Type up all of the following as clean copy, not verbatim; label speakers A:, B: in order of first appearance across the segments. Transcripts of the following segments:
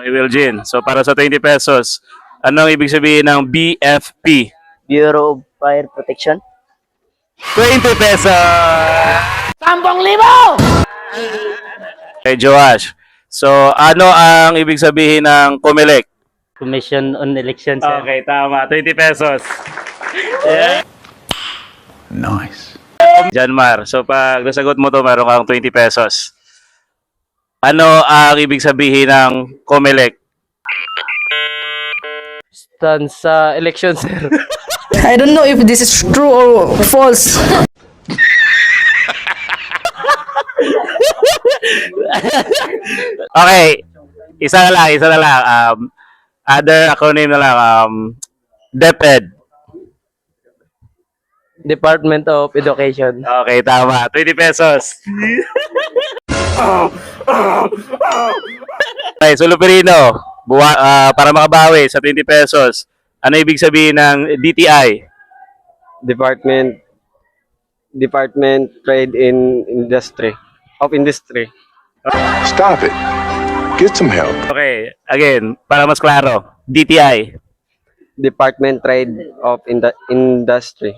A: Okay, Wilgin. So para sa 20 pesos, anong ibig sabihin ng BFP?
B: Bureau of Fire Protection.
A: 20 pesos!
C: 10,000!
A: Okay, Joash. So ano ang ibig sabihin ng COMELEC?
B: Commission on Elections, sir.
A: Okay, tama. 20 pesos. Yeah.
D: Nice.
A: Janmar. So pag nasagot mo to, meron kang 20 pesos. Ano ang ibig sabihin ng COMELEC?
E: Stand sa election, sir.
C: I don't know if this is true or false.
A: Okay. Isa na lang. Other acronym na lang. DepEd.
E: Department of Education.
A: Okay, tama. 20 pesos. Okay, Suluperino. Para makabawi sa 20 pesos. Ano ibig sabihin ng DTI?
F: Department Trade in Industry of Industry.
D: Stop it. Get some help.
A: Okay, again, para mas klaro. DTI.
F: Department Trade of Industry.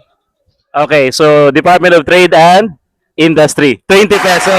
A: Okay, so Department of Trade and Industry. 20 pesos.